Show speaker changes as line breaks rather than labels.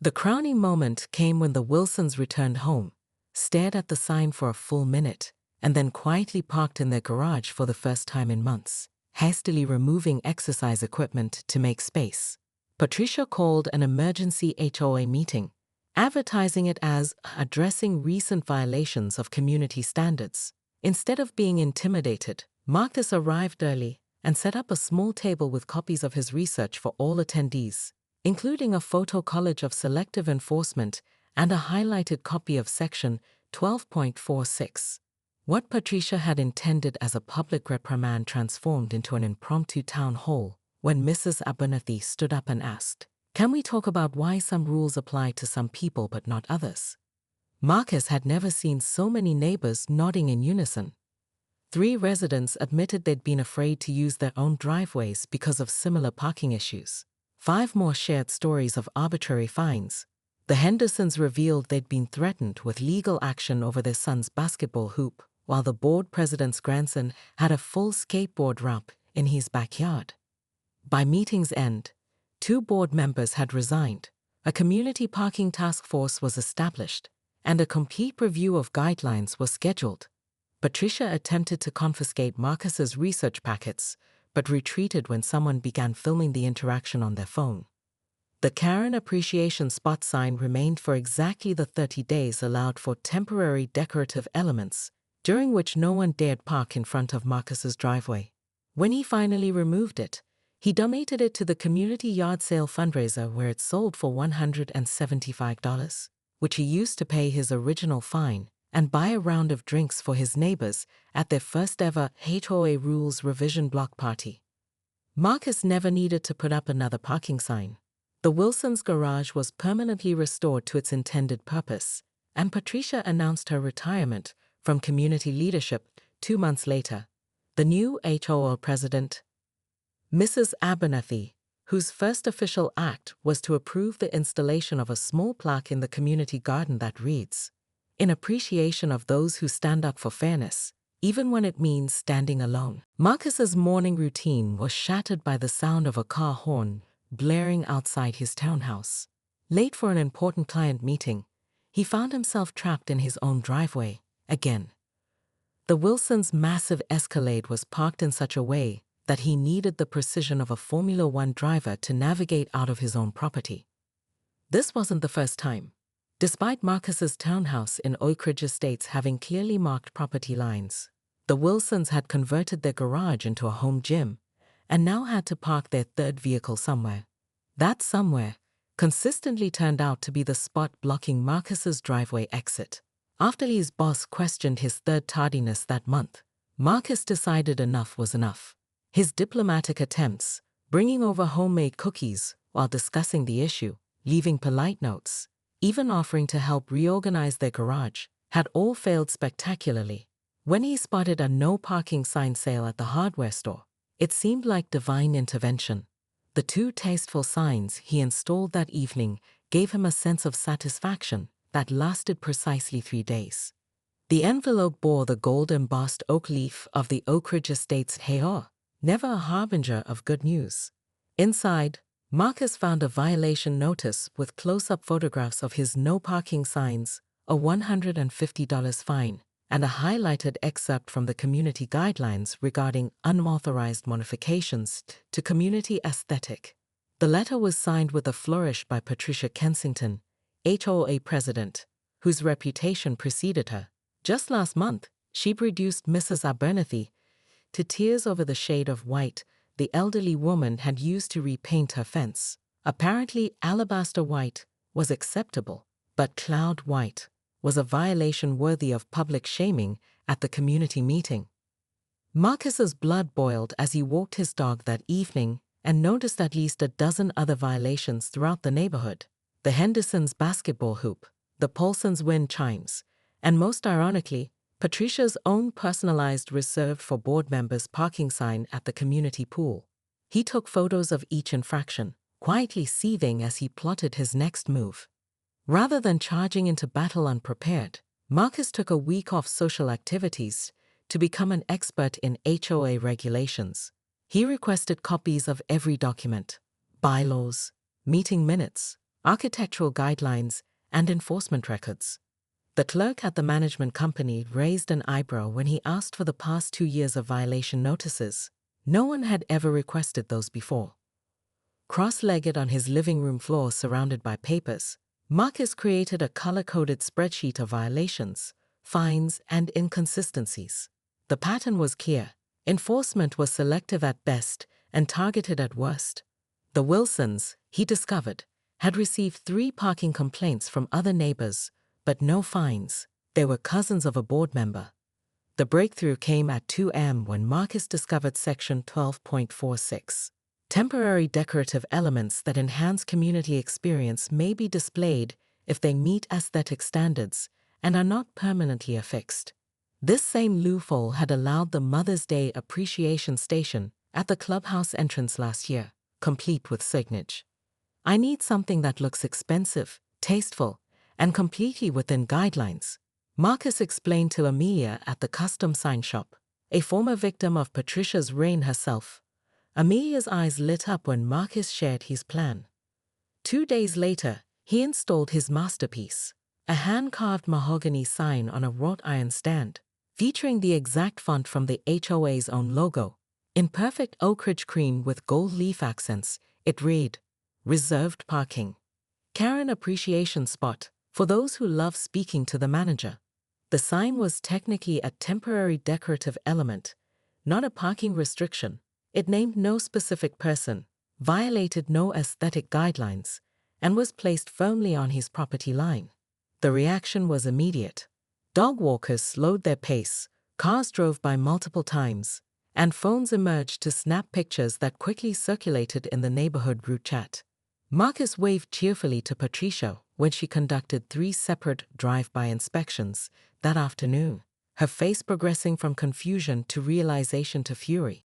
The crowning moment came when the Wilsons returned home, stared at the sign for a full minute, and then quietly parked in their garage for the first time in months, hastily removing exercise equipment to make space. Patricia called an emergency HOA meeting, advertising it as addressing recent violations of community standards. Instead of being intimidated, Marcus arrived early and set up a small table with copies of his research for all attendees, including a photo collage of selective enforcement and a highlighted copy of Section 12.46. What Patricia had intended as a public reprimand transformed into an impromptu town hall when Mrs. Abernathy stood up and asked, "Can we talk about why some rules apply to some people but not others?" Marcus had never seen so many neighbors nodding in unison. 3 residents admitted they'd been afraid to use their own driveways because of similar parking issues. 5 more shared stories of arbitrary fines. The Hendersons revealed they'd been threatened with legal action over their son's basketball hoop, while the board president's grandson had a full skateboard ramp in his backyard. By meeting's end, 2 board members had resigned, a community parking task force was established, and a complete review of guidelines was scheduled. Patricia attempted to confiscate Marcus's research packets, but retreated when someone began filming the interaction on their phone. The Karen Appreciation Spot sign remained for exactly the 30 days allowed for temporary decorative elements, during which no one dared park in front of Marcus's driveway. When he finally removed it, he donated it to the community yard sale fundraiser where it sold for $175, which he used to pay his original fine and buy a round of drinks for his neighbors at their first ever HOA rules revision block party. Marcus never needed to put up another parking sign. The Wilsons' garage was permanently restored to its intended purpose, and Patricia announced her retirement from community leadership 2 months later. The new HOA president, Mrs. Abernathy, whose first official act was to approve the installation of a small plaque in the community garden that reads, "In appreciation of those who stand up for fairness, even when it means standing alone." Marcus's morning routine was shattered by the sound of a car horn blaring outside his townhouse. Late for an important client meeting, he found himself trapped in his own driveway, again. The Wilsons' massive Escalade was parked in such a way that he needed the precision of a Formula One driver to navigate out of his own property. This wasn't the first time. Despite Marcus's townhouse in Oak Ridge Estates having clearly marked property lines, the Wilsons had converted their garage into a home gym and now had to park their 3rd vehicle somewhere. That somewhere consistently turned out to be the spot blocking Marcus's driveway exit. After his boss questioned his 3rd tardiness that month, Marcus decided enough was enough. His diplomatic attempts, bringing over homemade cookies while discussing the issue, leaving polite notes, even offering to help reorganize their garage, had all failed spectacularly. When he spotted a no parking sign sale at the hardware store, it seemed like divine intervention. The 2 tasteful signs he installed that evening gave him a sense of satisfaction that lasted precisely 3 days. The envelope bore the gold-embossed oak leaf of the Oak Ridge Estates HOA, never a harbinger of good news. Inside, Marcus found a violation notice with close-up photographs of his no parking signs, a $150 fine, and a highlighted excerpt from the community guidelines regarding unauthorized modifications to community aesthetic. The letter was signed with a flourish by Patricia Kensington, HOA president, whose reputation preceded her. Just last month, she reduced Mrs. Abernathy to tears over the shade of white the elderly woman had used to repaint her fence. Apparently, alabaster white was acceptable, but cloud white was a violation worthy of public shaming at the community meeting. Marcus's blood boiled as he walked his dog that evening and noticed at least a dozen other violations throughout the neighborhood. The Hendersons' basketball hoop, the Paulsons' wind chimes, and most ironically, Patricia's own personalized reserved for board members parking sign at the community pool. He took photos of each infraction, quietly seething as he plotted his next move. Rather than charging into battle unprepared, Marcus took a week off social activities to become an expert in HOA regulations. He requested copies of every document, bylaws, meeting minutes, architectural guidelines, and enforcement records. The clerk at the management company raised an eyebrow when he asked for the past 2 years of violation notices. No one had ever requested those before. Cross-legged on his living room floor surrounded by papers, Marcus created a color-coded spreadsheet of violations, fines, and inconsistencies. The pattern was clear. Enforcement was selective at best and targeted at worst. The Wilsons, he discovered, had received 3 parking complaints from other neighbors, but no fines. They were cousins of a board member. The breakthrough came at 2 a.m. when Marcus discovered Section 12.46. Temporary decorative elements that enhance community experience may be displayed if they meet aesthetic standards and are not permanently affixed. This same loophole had allowed the Mother's Day appreciation station at the clubhouse entrance last year, complete with signage. "I need something that looks expensive, tasteful, and completely within guidelines," Marcus explained to Amelia at the custom sign shop, a former victim of Patricia's reign herself. Amelia's eyes lit up when Marcus shared his plan. 2 days later, he installed his masterpiece, a hand-carved mahogany sign on a wrought iron stand, featuring the exact font from the HOA's own logo. In perfect oak ridge cream with gold leaf accents, it read, "Reserved parking. Karen appreciation spot for those who love speaking to the manager." The sign was technically a temporary decorative element, not a parking restriction. It named no specific person, violated no aesthetic guidelines, and was placed firmly on his property line. The reaction was immediate. Dog walkers slowed their pace, cars drove by multiple times, and phones emerged to snap pictures that quickly circulated in the neighborhood group chat. Marcus waved cheerfully to Patricia when she conducted 3 separate drive-by inspections that afternoon, her face progressing from confusion to realization to fury.